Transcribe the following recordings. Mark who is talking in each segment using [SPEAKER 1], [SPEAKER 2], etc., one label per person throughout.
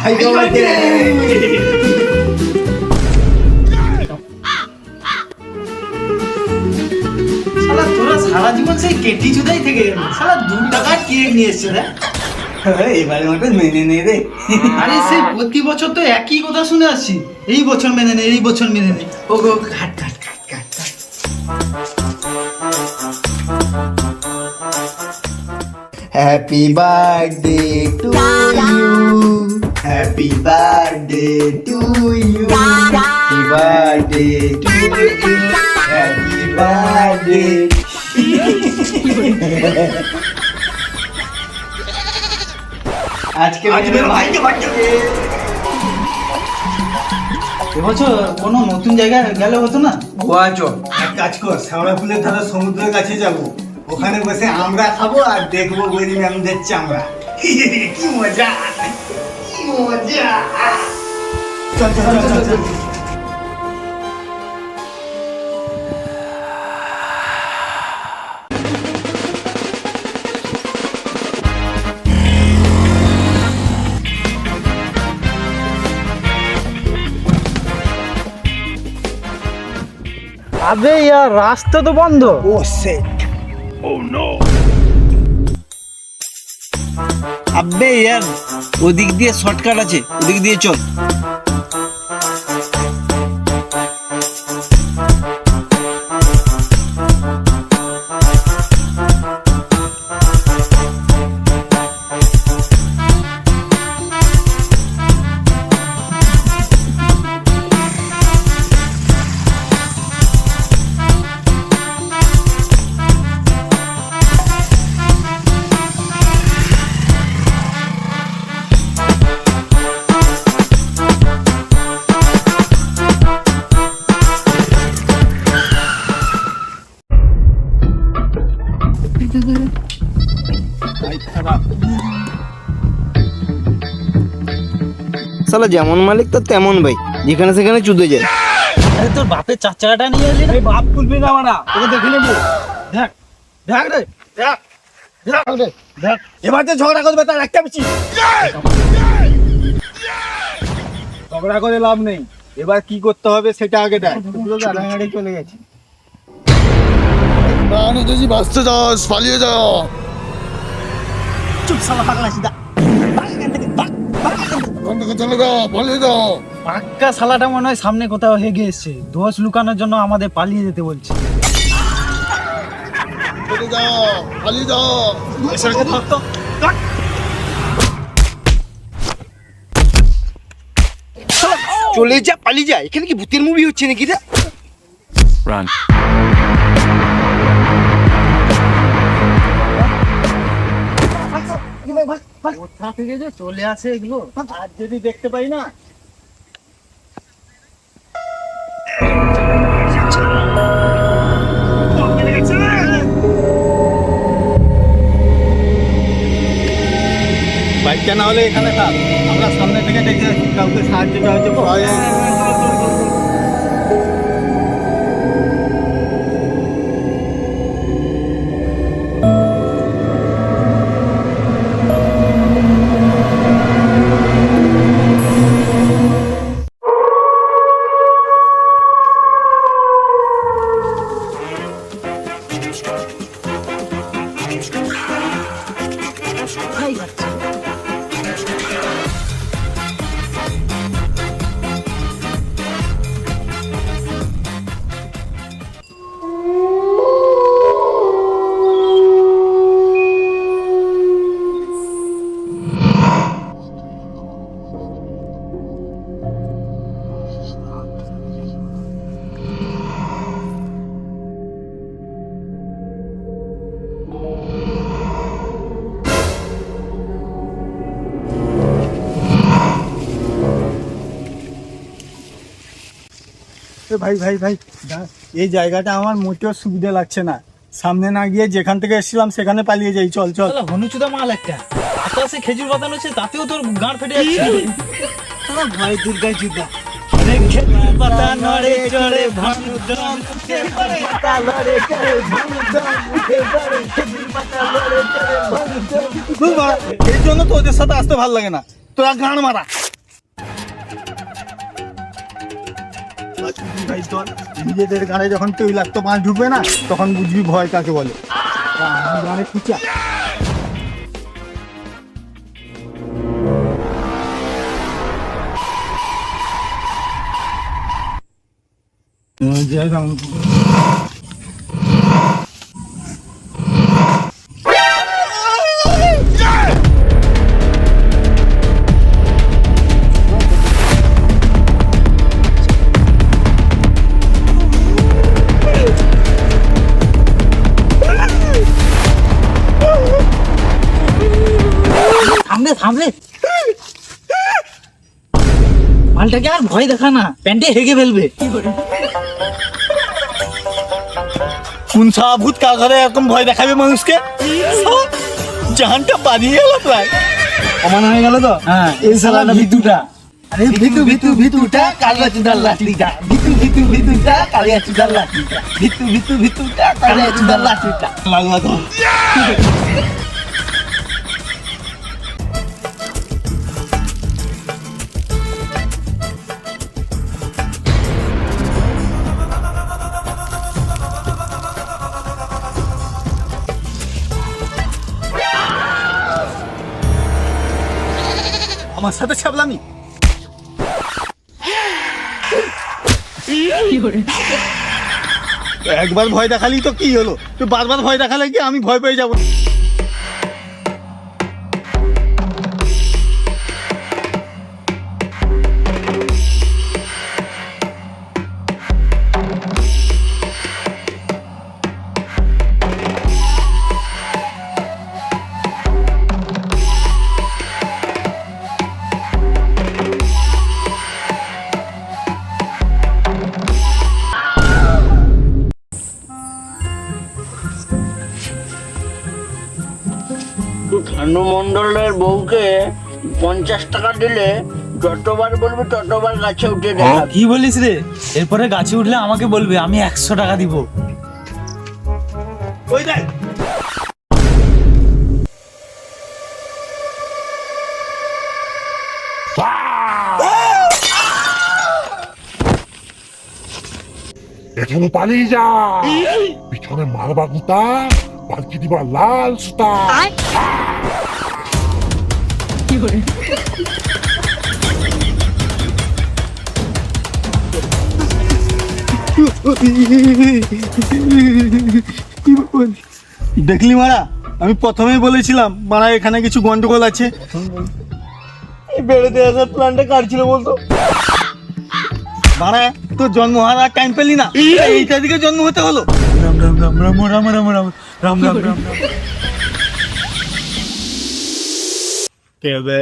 [SPEAKER 1] শালা তোরা সারা জীবন সেই কেটি চুদাই থেকে গেল, শালা 2 টাকার কেক নিয়ে এসছে রে।
[SPEAKER 2] এবারে মতো মেনে নে রে।
[SPEAKER 1] আরে সেই প্রতি বছর তো একই কথা শুনে আসছি, এই বছর মেনে নে, এই বছর মেনে নে। ও গো cut cut cut cut cut.
[SPEAKER 2] Happy birthday to you, happy birthday to you, happy birthday to you, happy birthday. আজকে ভাইকে বার্থডে।
[SPEAKER 1] এবছর কোনো নতুন জায়গায় গেলে হতো না?
[SPEAKER 2] গোয়া চল, এক কাজ কর, শ্যাওড়া ফুলের ধারে সমুদ্রের কাছে যাব, ওখানে বসে আমরা খাবো আর দেখবো গরিব ম্যামদের চামড়া। কি মজা, কি মজা। চল চল চল চল চল।
[SPEAKER 1] আবে ইয়ার রাস্তা তো বন্ধ।
[SPEAKER 2] ও সেট, ও নো।
[SPEAKER 3] আব্বে ইয়ার ওদিক দিয়ে শর্টকাট আছে, ওদিক দিয়ে চল। শালা যেমন মালিক তো তেমন ভাই, যেখানে সেখানে চুদে যায়।
[SPEAKER 1] আরে তোর বাপের 4 চাকাটা নিয়ে এলি না?
[SPEAKER 2] বাপ তুলবি না মারা, তোকে দেখে নেবো।
[SPEAKER 1] দেখ দেখ রে, দেখ দেখ রে, দেখ।
[SPEAKER 2] এবার যে ঝগড়া করবে তার একটা পিছি। ঝগড়া করে লাভ নেই, এবার কি করতে হবে সেটা আগে দেখ। পুরো গাড়াগাড়ি চলে গেছে।
[SPEAKER 4] যদি বাঁচতে যাস পালিয়ে যাও।
[SPEAKER 1] চুপ শালা পাগলা সিধা।
[SPEAKER 4] চলে যাও, পালিয়ে যাও।
[SPEAKER 1] পাক্কা শালাটা মনে হয় সামনে কোথাও হেগে এসছে, দোষ লুকানোর জন্য আমাদের পালিয়ে যেতে বলছে।
[SPEAKER 4] চলে যাও, পালিয়ে যাও।
[SPEAKER 3] চলে যা, পালিয়ে যা। এখানে কি ভূতের মুভি হচ্ছে নাকি রে?
[SPEAKER 5] Run.
[SPEAKER 1] কোথা থেকে যে চলে আসে এগুলো,
[SPEAKER 2] আর যদি দেখতে পাই না। বাইকটা না হলে এখানে থাক, আমরা সামনে থেকে দেখে কাউকে সাহায্য করবো। ভাই ভাই ভাই, এই জায়গাটা আমার মোটেও সুবিধা লাগছে না। সামনে না গিয়ে যেখান থেকে এসেছিলাম সেখানে পালিয়ে যাই। চল চল।
[SPEAKER 1] হনুচুদা মাল একটা আকাশে খেজুর বাতানো হচ্ছে, তাতেও তোর গাঁড় ফেটে যাচ্ছে।
[SPEAKER 2] ভাই দুর্গা যুদ্ধা।
[SPEAKER 1] খেজুর পাতা নড়ে চড়ে ভানুদম উঠে পড়ে, পাতা লড়ে চড়ে ভানুদম উঠে পড়ে, খেজুর পাতা লড়ে চড়ে ভানুদম।
[SPEAKER 2] এই জন্য তো ওদের সাথে আসতে ভালো লাগে না, তোরা গান মারা। নিজেদের গানে যখন তৈলাক্ত মাছ ঢুকবে না তখন বুঝবি ভয় কাকে বলে। গানে খুঁচা
[SPEAKER 1] থামলে থামলে মালটাকে আর ভয় দেখা না, প্যান্টে হেগে ফেলবে।
[SPEAKER 2] কোন সাবুত কাগরে এরকম ভয় দেখাবে মানুষকে? জাহানটা বাড়িয়ে গেল প্রায়, অমান হয়ে গেল তো।
[SPEAKER 1] হ্যাঁ, এই শালাটা ভিতুটা। আরে ভিতু ভিতু ভিতুটা কালিয়া চুদার লাঠিটা, ভিতু ভিতু ভিতুটা কালিয়া চুদার লাঠিটা, ভিতু ভিতু ভিতুটা কালিয়া চুদার লাঠিটা।
[SPEAKER 2] লাগলা তো। আমার সাথে ছাবলামি। একবার ভয় দেখালি তো কি হলো, তুই বারবার ভয় দেখালে কি আমি ভয় পেয়ে যাবো?
[SPEAKER 5] ধানু মন্ডলের বউকে 50 টাকা দিলে যতবার বলবে ততবার গাছে উঠে দেখাবে।
[SPEAKER 1] কি বলিস রে? এরপরে গাছে উঠলে আমাকে বলবে, আমি 100 টাকা দিব।
[SPEAKER 2] ওই দেখ
[SPEAKER 6] এখানে পালিয়ে যা, পিছনে মারবা গুতা, পালকি দিবা লাল সুতা।
[SPEAKER 2] দেখলি মারা, আমি প্রথমেই বলেছিলাম মারা এখানে কিছু গন্ডগোল আছে। বেড়াতে আসার প্ল্যানটা কার ছিল বলতো? মারা তোর জন্ম হওয়ার আর টাইম পেলি না, এইটা দিকে জন্ম হতে হলো। রাম রাম রাম রাম রাম রাম রাম রাম রাম রাম। কে হবে?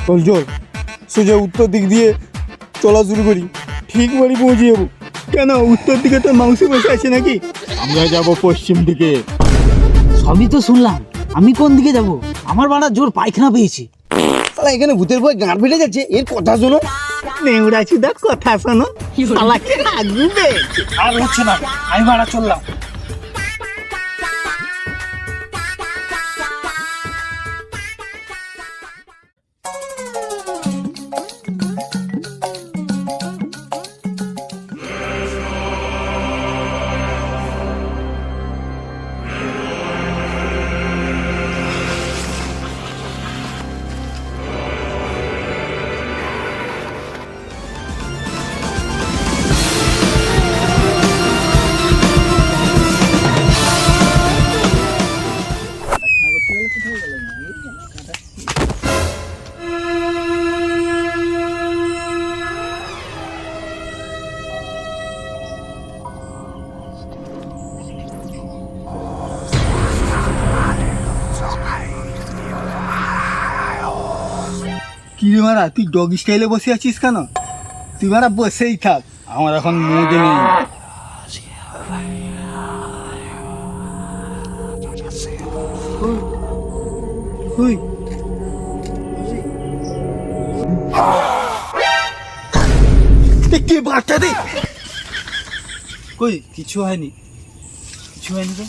[SPEAKER 2] চল চল, সোজা উত্তর দিক দিয়ে চলা শুরু করি, ঠিক বাড়ি পৌঁছে যাবো। কেন উত্তর দিকে তো মাংস বসে আছে নাকি? আমরা যাব পশ্চিম দিকে।
[SPEAKER 1] সবই তো শুনলাম, আমি কোন দিকে যাব? আমার বাড়া জোর পায়খানা পেয়েছি।
[SPEAKER 3] এখানে ভূতের ভয় গাঁট ফেটে যাচ্ছে, এর কথা শোনো।
[SPEAKER 2] নেউড়া চুদা কথা শোনো, শালাকে আগবে।
[SPEAKER 1] আর হচ্ছে না, আমি বাড়া চললাম। কি রে মারা, তুই ডগ স্টাইলে বসে আছিস কেন? তুই মারা বসেই থাক, আমার এখন মুডে নেই। ওই, কে বাচ্চা দে? কই কিছু হয়নি, কিছু হয়নি তো।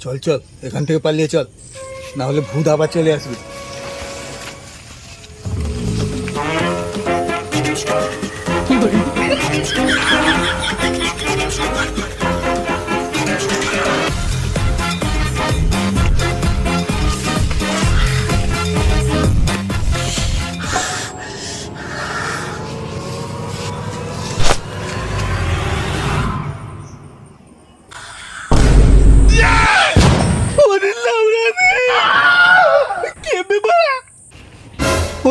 [SPEAKER 1] চল চল, এখান থেকে পালিয়ে চল, না হলে ভূত আবার চলে আসবে।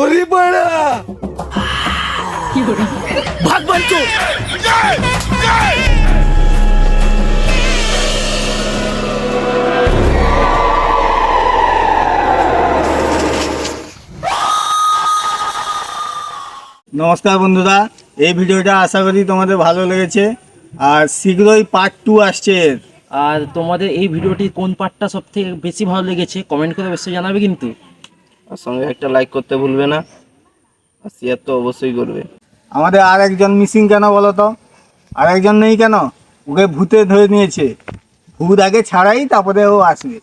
[SPEAKER 1] ওরে বাড়া, ভাগ বাঞ্চো। নমস্কার বন্ধুরা, এই ভিডিওটা আশা করি তোমাদের ভালো লেগেছে, আর শীঘ্রই পার্ট 2 আসছে।
[SPEAKER 7] আর তোমাদের এই ভিডিওটি কোন পার্টটা সব থেকে বেশি ভালো লেগেছে কমেন্ট করে অবশ্যই জানাবে কিন্তু।
[SPEAKER 3] আর সঙ্গে একটা লাইক করতে ভুলবে না, আর শেয়ার তো অবশ্যই করবে।
[SPEAKER 1] আমাদের আর একজন মিসিং কেন বলো তো? আর একজন নেই কেন? ওকে ভূতে ধরে নিয়েছে, ভূত আগে ছাড়াই তারপরে ও আসবে।